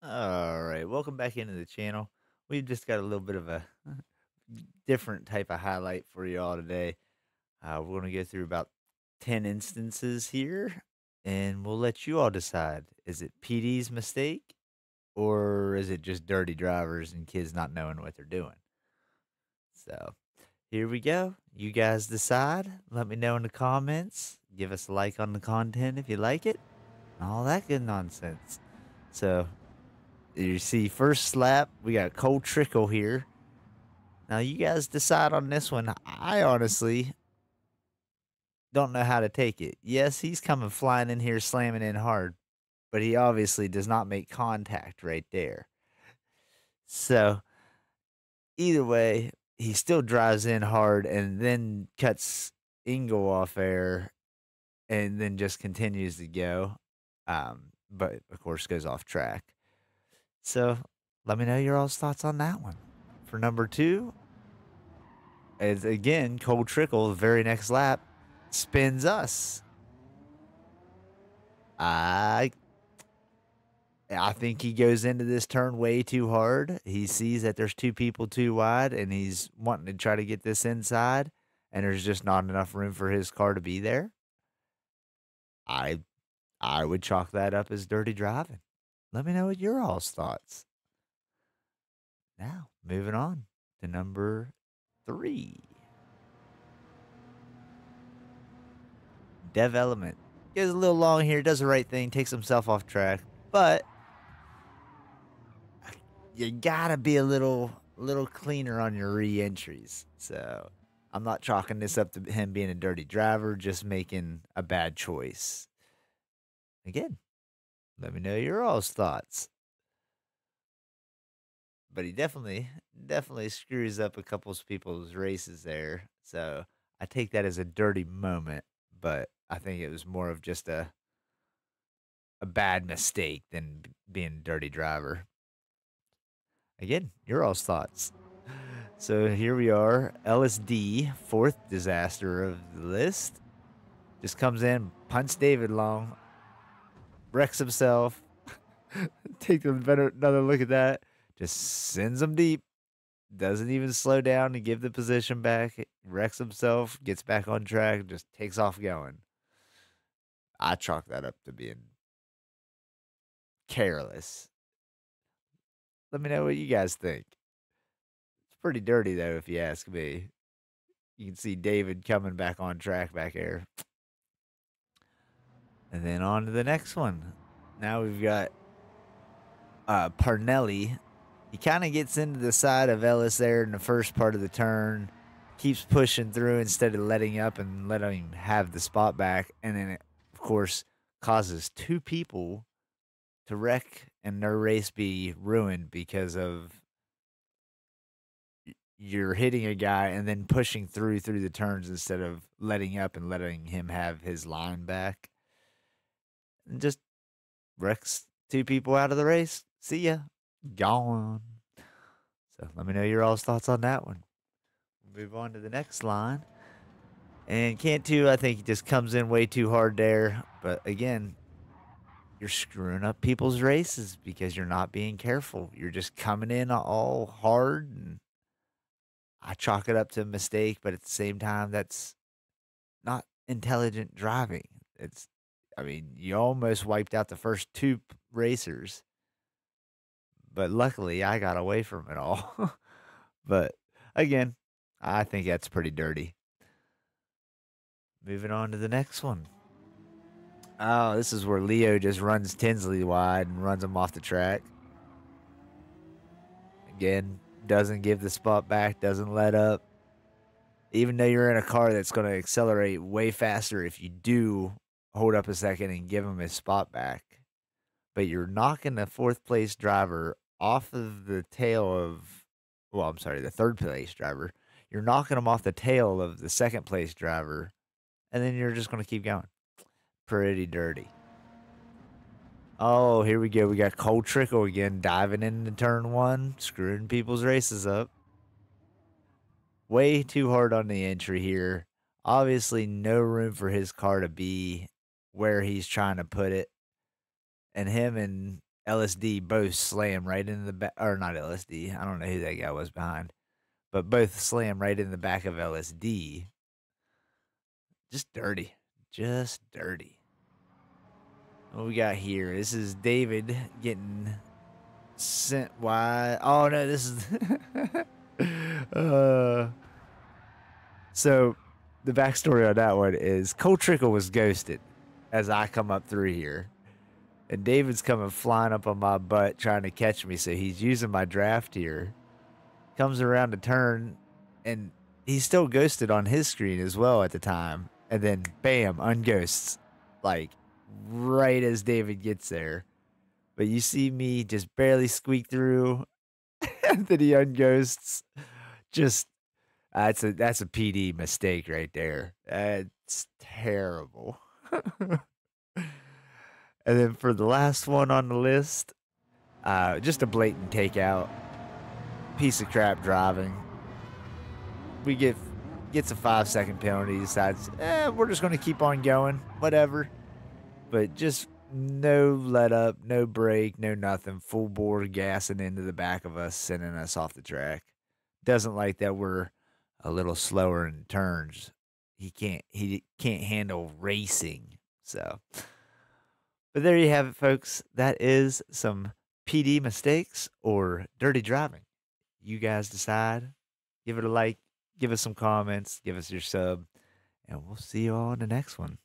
All right, welcome back into the channel. We've just got a little bit of a different type of highlight for you all today. We're going to go through about 10 instances here, and we'll let you all decide. Is it PD's mistake, or is it just dirty drivers and kids not knowing what they're doing? So here we go. You guys decide. Let me know in the comments. Give us a like on the content if you like it, and all that good nonsense. So you see, first slap, we got Cold Trickle here. Now, you guys decide on this one. I honestly don't know how to take it. Yes, he's coming flying in here, slamming in hard, but he obviously does not make contact right there. So, either way, he still drives in hard and then cuts Ingle off air and then just continues to go. But of course, goes off track. So, let me know your all's thoughts on that one. For number two, as again, Cold Trickle, the very next lap, spins us. I I think he goes into this turn way too hard. He sees that there's two people too wide, and he's wanting to try to get this inside, and there's just not enough room for his car to be there. I I would chalk that up as dirty driving. Let me know what your all's thoughts. Now, moving on to number three. Dev Element. Goes a little long here, does the right thing, takes himself off track, but you gotta be a little cleaner on your re-entries. So I'm not chalking this up to him being a dirty driver, just making a bad choice. Again, let me know your all's thoughts. But he definitely screws up a couple of people's races there. So I take that as a dirty moment, but I think it was more of just a bad mistake than being a dirty driver. Again, your all's thoughts. So here we are, LSD, fourth disaster of the list. Just comes in, punts David long, wrecks himself. Take another look at that. Just sends him deep. Doesn't even slow down to give the position back. Wrecks himself, gets back on track, just takes off going. I chalk that up to being careless. Let me know what you guys think. It's pretty dirty though, if you ask me. You can see David coming back on track back there. And then on to the next one. Now we've got Parnelli. He kind of gets into the side of Ellis there in the first part of the turn, keeps pushing through instead of letting up and letting him have the spot back. And then it, of course, causes two people to wreck and their race be ruined because of you're hitting a guy and then pushing through the turns instead of letting up and letting him have his line back. And just wrecks two people out of the race. See ya. Gone. So let me know your all's thoughts on that one. We'll move on to the next line. And Cantu, I think, just comes in way too hard there. But again, you're screwing up people's races because you're not being careful. You're just coming in all hard. And I chalk it up to a mistake, but at the same time, that's not intelligent driving. I mean, you almost wiped out the first two racers, but luckily I got away from it all. But again, I think that's pretty dirty. Moving on to the next one. Oh, this is where Leo just runs Tinsley wide and runs him off the track. Again, doesn't give the spot back, doesn't let up. Even though you're in a car that's going to accelerate way faster if you do hold up a second and give him his spot back. But you're knocking the fourth place driver off of the tail of, well, I'm sorry, the third place driver. You're knocking him off the tail of the second place driver, and then you're just going to keep going. Pretty dirty. Oh, here we go. We got Cold Trickle again, diving into turn one, screwing people's races up. Way too hard on the entry here. Obviously, no room for his car to be where he's trying to put it. And him and LSD both slam right into the back, or not LSD. I don't know who that guy was behind, but both slam right in the back of LSD. Just dirty. Just dirty. What we got here? This is David getting sent wide. Oh no, this is so the backstory on that one is Cole Trickle was ghosted as I come up through here. And David's coming flying up on my butt trying to catch me, so he's using my draft here. Comes around the turn, and he's still ghosted on his screen as well at the time. And then, bam, unghosts. Like, right as David gets there. But you see me just barely squeak through, and then he unghosts. Just, that's a PD mistake right there. That's terrible. And then for the last one on the list, just a blatant takeout. Piece of crap driving. We gets a 5-second penalty, decides, we're just going to keep on going, whatever. But just no let up, no brake, no nothing. Full bore gassing into the back of us, sending us off the track. Doesn't like that we're a little slower in turns. He can't handle racing. So, but there you have it, folks. That is some PD mistakes or dirty driving. You guys decide. Give it a like. Give us some comments. Give us your sub. And we'll see you all in the next one.